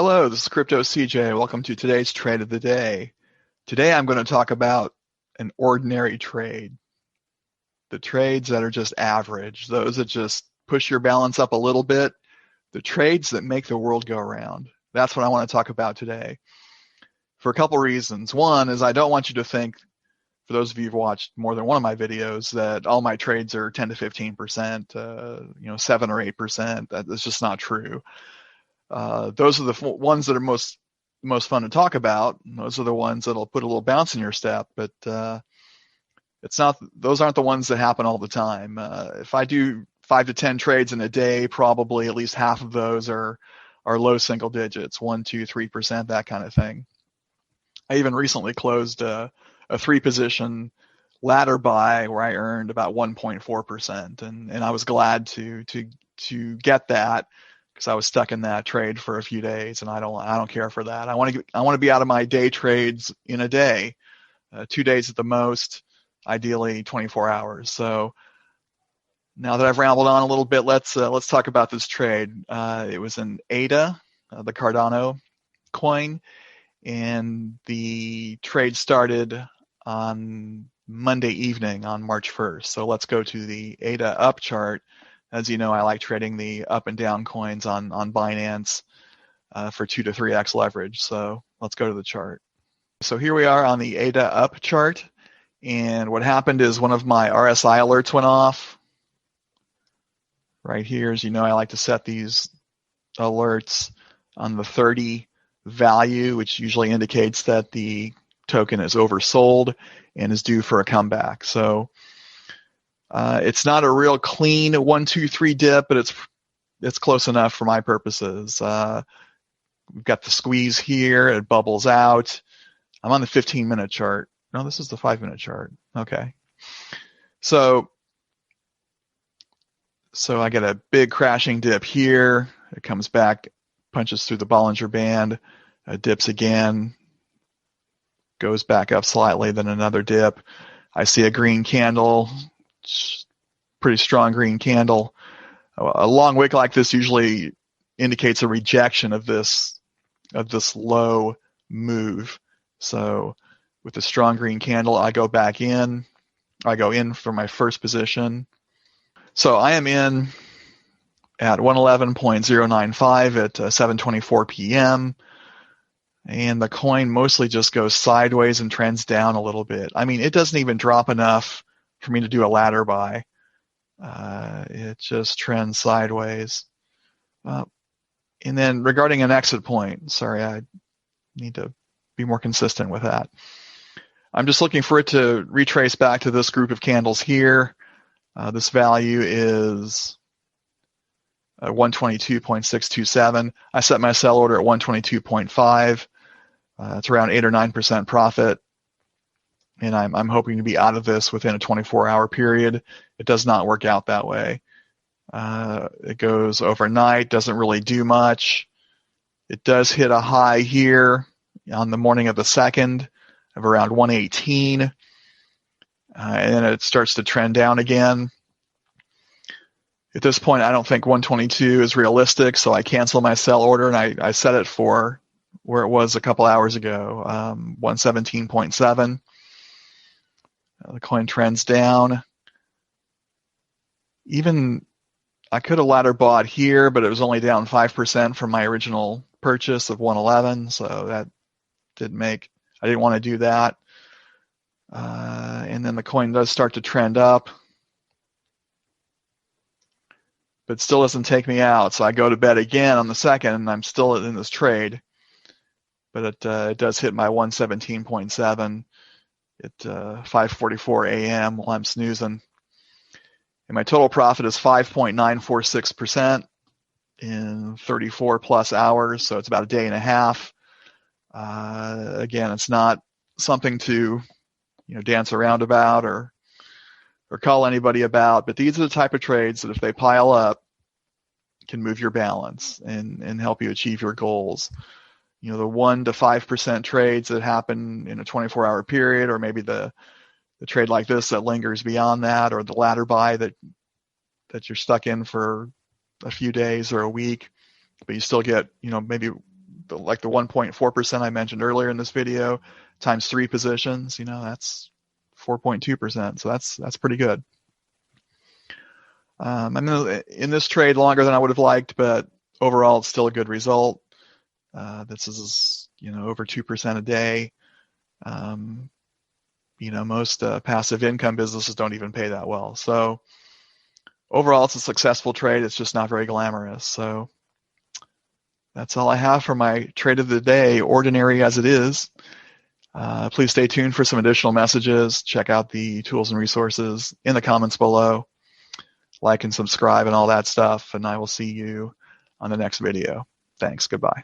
Hello, this is Crypto CJ. Welcome to today's trade of the day. Today I'm going to talk about an ordinary trade. The trades that are just average, those that just push your balance up a little bit, the trades that make the world go around. That's what I want to talk about today for a couple reasons. One is I don't want you to think, for those of you who've watched more than one of my videos, that all my trades are 10 to 15%, 7 or 8%. That's just not true. Those are the ones that are most fun to talk about. Those are the ones that'll put a little bounce in your step, but it's not. Those aren't the ones that happen all the time. If I do 5 to 10 trades in a day, probably at least half of those are low single digits, 1, 2, 3%, that kind of thing. I even recently closed a 3-position ladder buy where I earned about 1.4%, and I was glad to get that, because I was stuck in that trade for a few days, and I don't care for that. I want to be out of my day trades in a day, 2 days at the most, ideally 24 hours. So now that I've rambled on a little bit, let's talk about this trade. It was an ADA, the Cardano coin, and the trade started on Monday evening on March 1st. So let's go to the ADA up chart. As you know, I like trading the up and down coins on Binance for 2 to 3x leverage. So let's go to the chart. So here we are on the ADA up chart. And what happened is one of my RSI alerts went off. Right here, as you know, I like to set these alerts on the 30 value, which usually indicates that the token is oversold and is due for a comeback. So it's not a real clean 1, 2, 3 dip, but it's close enough for my purposes. We've got the squeeze here. It bubbles out. I'm on the 15-minute chart. No, this is the 5-minute chart. Okay. So I get a big crashing dip here. It comes back, punches through the Bollinger Band, dips again, goes back up slightly, then another dip. I see a green candle, pretty strong green candle. A long wick like this usually indicates a rejection of this low move. So with the strong green candle, I go back in. I go in for my first position. So I am in at 111.095 at 7:24 p.m. And the coin mostly just goes sideways and trends down a little bit. I mean, it doesn't even drop enough for me to do a ladder buy. It just trends sideways. And then regarding an exit point, sorry, I need to be more consistent with that. I'm just looking for it to retrace back to this group of candles here. This value is 122.627. I set my sell order at 122.5. It's around 8 or 9% profit. And I'm hoping to be out of this within a 24-hour period. It does not work out that way. It goes overnight, doesn't really do much. It does hit a high here on the morning of the 2nd of around 118. And then it starts to trend down again. At this point, I don't think 122 is realistic, so I cancel my sell order, and I set it for where it was a couple hours ago, 117.7. The coin trends down. Even I could have ladder bought here, but it was only down 5% from my original purchase of 111, so that I didn't want to do that. And then the coin does start to trend up, but still doesn't take me out. So I go to bed again on the 2nd, and I'm still in this trade. But it does hit my 117.7 at 5:44 a.m. while I'm snoozing. And my total profit is 5.946% in 34 plus hours, so it's about a day and a half. Again, it's not something to dance around about or call anybody about, but these are the type of trades that if they pile up can move your balance and help you achieve your goals. The 1 to 5% trades that happen in a 24-hour period, or maybe the trade like this that lingers beyond that, or the ladder buy that you're stuck in for a few days or a week, but you still get maybe like the 1.4% I mentioned earlier in this video times 3 positions, that's 4.2%. So that's pretty good. I'm in this trade longer than I would have liked, but overall it's still a good result. This is, over 2% a day. Most passive income businesses don't even pay that well. So overall, it's a successful trade. It's just not very glamorous. So that's all I have for my trade of the day, ordinary as it is. Please stay tuned for some additional messages. Check out the tools and resources in the comments below. Like and subscribe and all that stuff. And I will see you on the next video. Thanks. Goodbye.